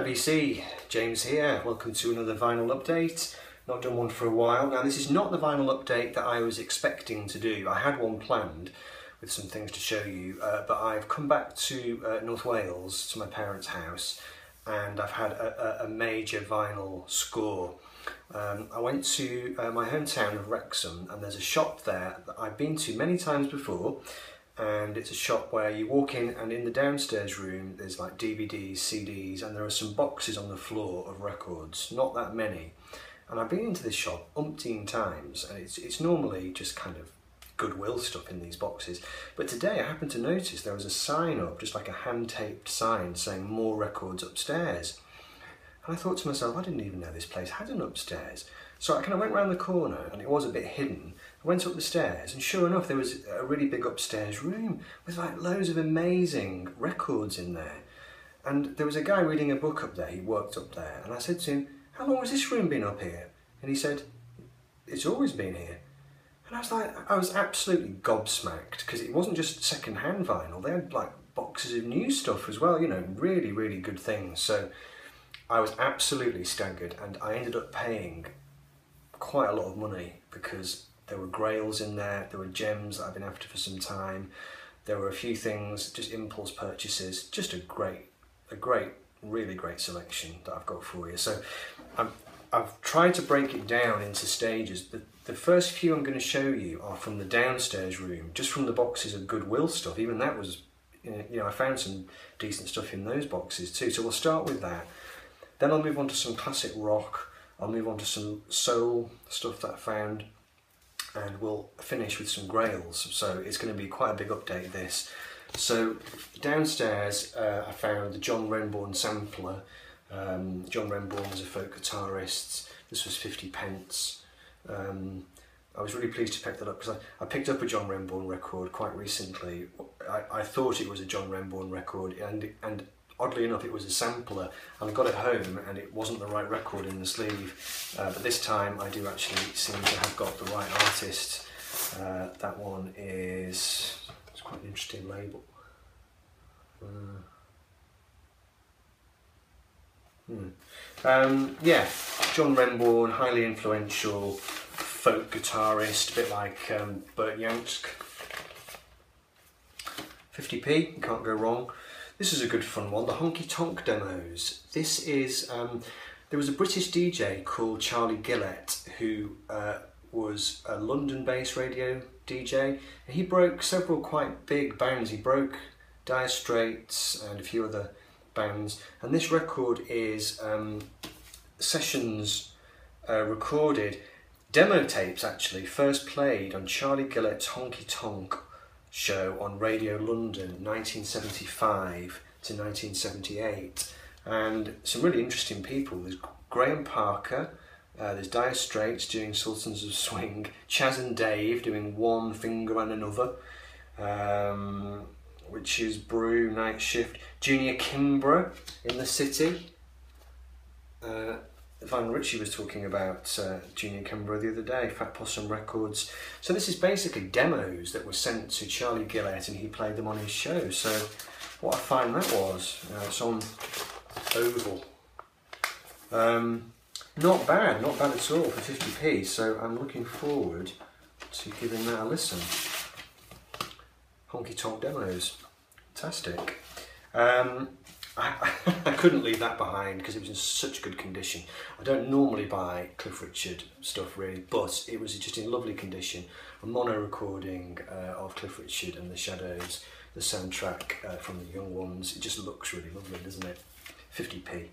OBC, James here. Welcome to another vinyl update. Not done one for a while. Now this is not the vinyl update that I was expecting to do. I had one planned with some things to show you, but I've come back to North Wales, to my parents' house, and I've had a major vinyl score. I went to my hometown of Wrexham, and there's a shop there that I've been to many times before, and it's a shop where you walk in, and in the downstairs room there's like DVDs, CDs, and there are some boxes on the floor of records, not that many. And I've been into this shop umpteen times, and it's normally just kind of Goodwill stuff in these boxes, but today I happened to notice there was a sign up, just like a hand-taped sign saying more records upstairs. And I thought to myself, I didn't even know this place had an upstairs. So I kind of went round the corner, and it was a bit hidden. I went up the stairs, and sure enough there was a really big upstairs room with like loads of amazing records in there. And there was a guy reading a book up there, he worked up there, and I said to him, how long has this room been up here? And he said, it's always been here. And I was like, I was absolutely gobsmacked, because it wasn't just second-hand vinyl, they had like boxes of new stuff as well, you know, really, really good things. So I was absolutely staggered, and I ended up paying quite a lot of money because there were Grails in there, there were gems that I've been after for some time, there were a few things, just impulse purchases, just a great, really great selection that I've got for you. So I've tried to break it down into stages. The first few I'm going to show you are from the downstairs room, just from the boxes of Goodwill stuff. Even that was, you know, I found some decent stuff in those boxes too. So we'll start with that. Then I'll move on to some classic rock. I'll move on to some soul stuff that I found, and we'll finish with some Grails. So it's going to be quite a big update, this. So downstairs I found the John Renbourn sampler. John Renbourn was a folk guitarist. This was 50p. I was really pleased to pick that up because I picked up a John Renbourn record quite recently. I thought it was a John Renbourn record, and oddly enough it was a sampler, and I got it home and it wasn't the right record in the sleeve, but this time I do actually seem to have got the right artist. That one is, it's quite an interesting label. Yeah, John Renbourn, highly influential folk guitarist, a bit like Burt Jansch. 50p, you can't go wrong. This is a good fun one, the Honky Tonk demos. This is, there was a British DJ called Charlie Gillett who was a London-based radio DJ, and he broke several quite big bands. He broke Dire Straits and a few other bands, and this record is sessions recorded, demo tapes actually, first played on Charlie Gillett's Honky Tonk show on Radio London 1975 to 1978, and some really interesting people. There's Graham Parker, there's Dire Straits doing Sultans of Swing, Chaz and Dave doing One Finger and Another, which is Brew, Night Shift, Junior Kimbrough, In the City. Van Ritchie was talking about Junior Kimbrough the other day, Fat Possum Records. So this is basically demos that were sent to Charlie Gillett, and he played them on his show. So what I find that was, it's on Oval. Not bad at all for 50p, so I'm looking forward to giving that a listen. Honky Tonk demos, fantastic. I couldn't leave that behind because it was in such good condition. I don't normally buy Cliff Richard stuff really, but it was just in lovely condition. A mono recording of Cliff Richard and the Shadows, the soundtrack from the Young Ones. It just looks really lovely, doesn't it? 50p.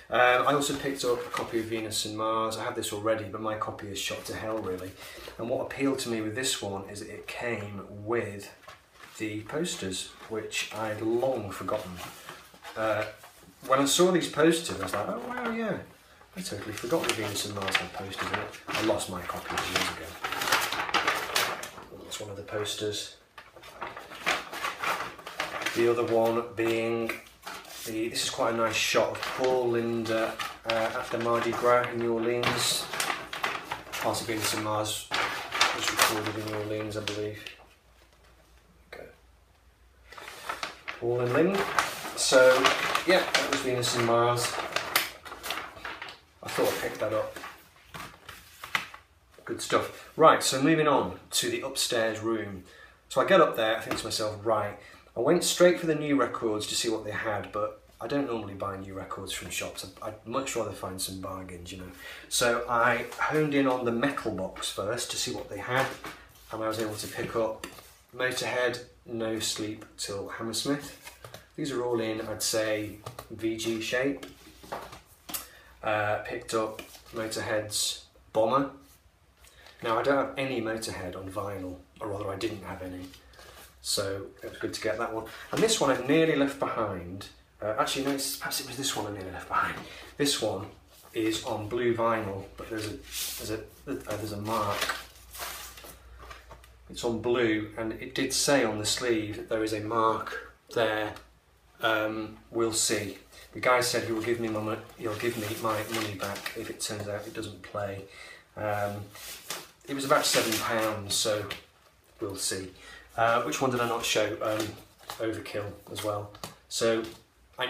I also picked up a copy of Venus and Mars. I have this already, but my copy is shot to hell really. And what appealed to me with this one is that it came with the posters, which I'd long forgotten. When I saw these posters, I was like, oh wow, yeah, I totally forgot that Venus and Mars had posters in it. I lost my copy years ago. That's one of the posters. The other one being, this is quite a nice shot of Paul Linda after Mardi Gras in New Orleans. Part of Venus and Mars was recorded in New Orleans, I believe. Okay. Paul and Lynn. So yeah, that was Venus and Mars. thought I'd pick that up. Good stuff. Right, so moving on to the upstairs room. So I get up there, I think to myself, right, I went straight for the new records to see what they had, but I don't normally buy new records from shops. I'd much rather find some bargains, you know. So I honed in on the metal box first to see what they had, and I was able to pick up Motorhead, No Sleep Till Hammersmith. These are all in, I'd say, VG shape. Picked up Motorhead's Bomber. Now I don't have any Motorhead on vinyl, or rather I didn't have any, so it was good to get that one. And this one I've nearly left behind. Actually no, perhaps it was this one I nearly left behind. This one is on blue vinyl, but there's a mark. It's on blue, and it did say on the sleeve that there is a mark there. We'll see. The guy said he will give me my money back if it turns out it doesn't play. It was about £7, so we'll see. Which one did I not show? Overkill as well. So I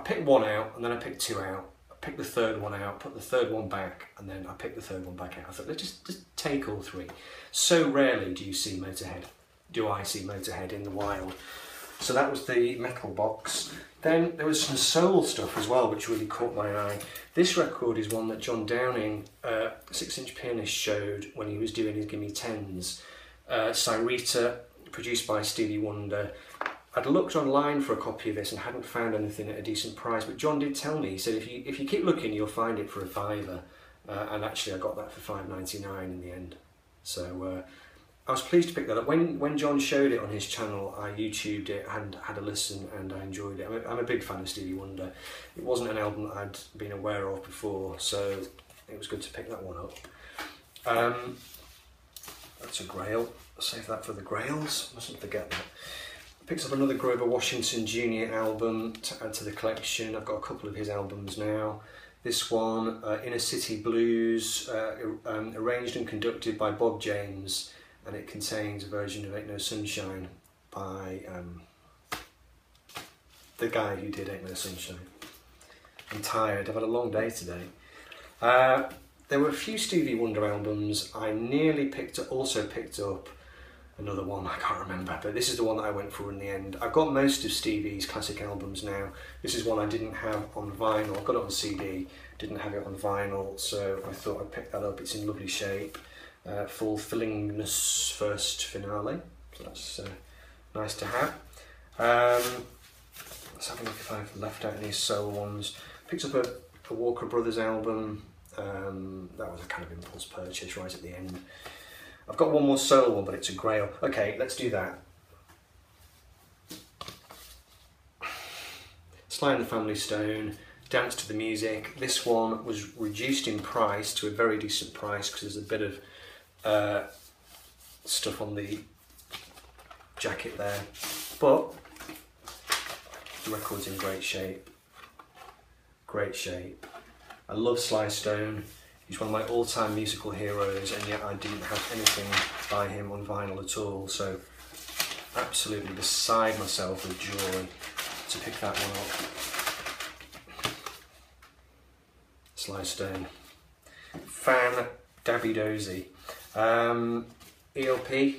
picked one out, and then I picked two out. I picked the third one out, put the third one back, and then I picked the third one back out. I thought, let's just take all three. So rarely do I see Motorhead in the wild. So that was the metal box. Then there was some soul stuff as well, which really caught my eye. This record is one that John Downing, 6-inch pianist, showed when he was doing his Gimme Tens. Cyrita, produced by Stevie Wonder. I'd looked online for a copy of this and hadn't found anything at a decent price, but John did tell me, he said if you keep looking you'll find it for a £5, and actually I got that for £5.99 in the end. So I was pleased to pick that up. When John showed it on his channel, I YouTubed it and had a listen, and I enjoyed it. I'm a big fan of Stevie Wonder. It wasn't an album that I'd been aware of before, so it was good to pick that one up. That's a Grail. I'll save that for the Grails, mustn't forget that. Picked up another Grover Washington Jr. album to add to the collection. I've got a couple of his albums now. This one, Inner City Blues, arranged and conducted by Bob James, and it contains a version of Ain't No Sunshine by the guy who did Ain't No Sunshine. I'm tired, I've had a long day today. There were a few Stevie Wonder albums. I nearly also picked up another one, I can't remember, but this is the one that I went for in the end. I've got most of Stevie's classic albums now. This is one I didn't have on vinyl. I've got it on CD, didn't have it on vinyl, so I thought I'd pick that up. It's in lovely shape. Fulfillingness First Finale, so that's nice to have. Let's have a look if I've left out any soul ones. Picked up a Walker Brothers album. That was a kind of impulse purchase right at the end. I've got one more soul one, but it's a Grail. Okay, let's do that. Sly and the Family Stone, Dance to the Music. This one was reduced in price to a very decent price because there's a bit of stuff on the jacket there, but the record's in great shape. Great shape. I love Sly Stone. He's one of my all-time musical heroes, and yet I didn't have anything by him on vinyl at all, so absolutely beside myself with joy to pick that one up. Sly Stone. Fan Dabby Dozy. ELP,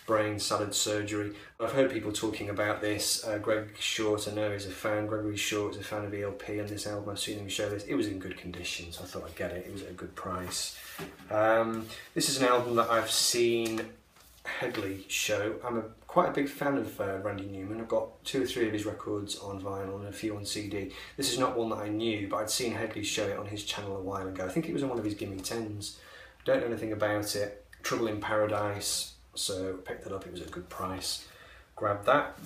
Brain Salad Surgery. I've heard people talking about this. Greg Short, I know, is a fan. Gregory Short is a fan of ELP, and this album, I've seen him show this. It was in good condition, so I thought I'd get it. It was at a good price. This is an album that I've seen Headley show. I'm quite a big fan of Randy Newman. I've got 2 or 3 of his records on vinyl and a few on CD. This is not one that I knew, but I'd seen Headley show it on his channel a while ago. I think it was on one of his Gimme Tens. Don't know anything about it. Trouble in Paradise. So picked that up, it was at a good price. Grabbed that.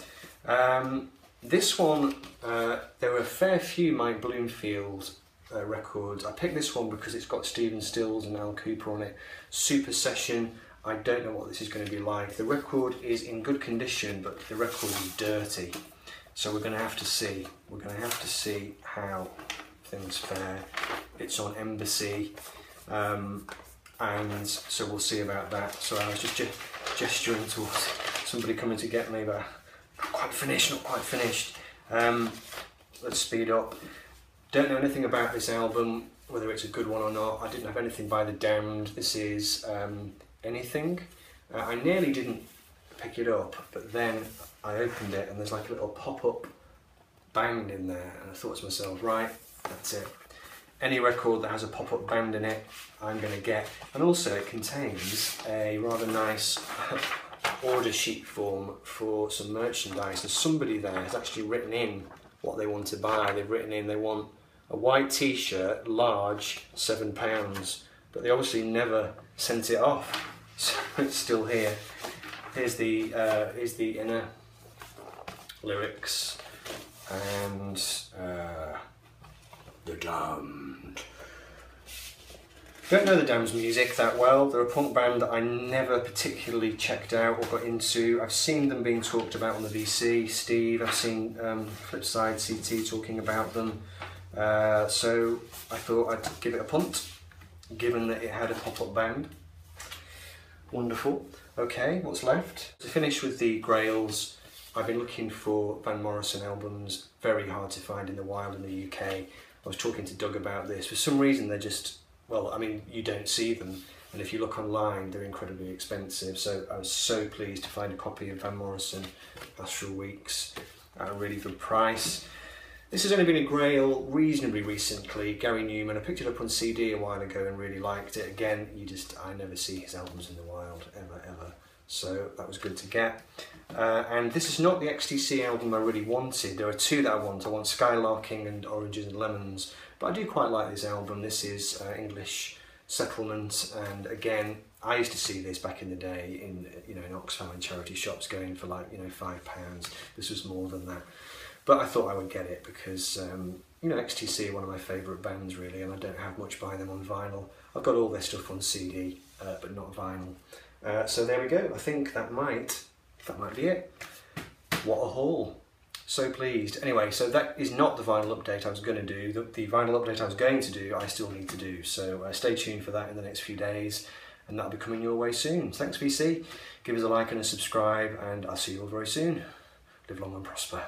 This one, there were a fair few Mike Bloomfield records. I picked this one because it's got Stephen Stills and Al Cooper on it. Super Session. I don't know what this is going to be like. The record is in good condition, but the record is dirty. So we're going to have to see. We're going to have to see how things fare. It's on Embassy. And so we'll see about that. So I was just gesturing towards somebody coming to get me, but not quite finished. Let's speed up. Don't know anything about this album, whether it's a good one or not. I didn't have anything by The Damned. This is Anything. I nearly didn't pick it up, but then I opened it and there's like a little pop-up band in there, and I thought to myself, right, that's it. Any record that has a pop-up band in it, I'm going to get. And also it contains a rather nice order sheet form for some merchandise. And somebody there has actually written in what they want to buy. They've written in they want a white t-shirt, large, £7, but they obviously never sent it off, so it's still here. Here's the inner lyrics, and The Damned. Don't know The Damned's music that well. They're a punk band that I never particularly checked out or got into. I've seen them being talked about on the VC, Steve. I've seen Flipside CT talking about them. So I thought I'd give it a punt, given that it had a pop-up band. Wonderful. Okay, what's left? To finish with the Grails, I've been looking for Van Morrison albums, very hard to find in the wild in the UK. I was talking to Doug about this. For some reason they're just, well, I mean, you don't see them, and if you look online they're incredibly expensive, so I was so pleased to find a copy of Van Morrison Astral Weeks at a really good price. This has only been a Grail reasonably recently, Gary Newman. I picked it up on CD a while ago and really liked it. Again, I never see his albums in the wild, ever. So that was good to get. And this is not the XTC album I really wanted. There are two that I want. I want Skylarking and Oranges and Lemons. But I do quite like this album. This is English Settlement. And again, I used to see this back in the day in Oxfam and charity shops going for like, £5. This was more than that. But I thought I would get it because, XTC are one of my favourite bands really, and I don't have much by them on vinyl. I've got all their stuff on CD, but not vinyl. So there we go. I think that might be it. What a haul. So pleased. Anyway, so that is not the vinyl update I was going to do. The vinyl update I was going to do, I still need to do. So stay tuned for that in the next few days, and that'll be coming your way soon. Thanks VC. Give us a like and a subscribe, and I'll see you all very soon. Live long and prosper.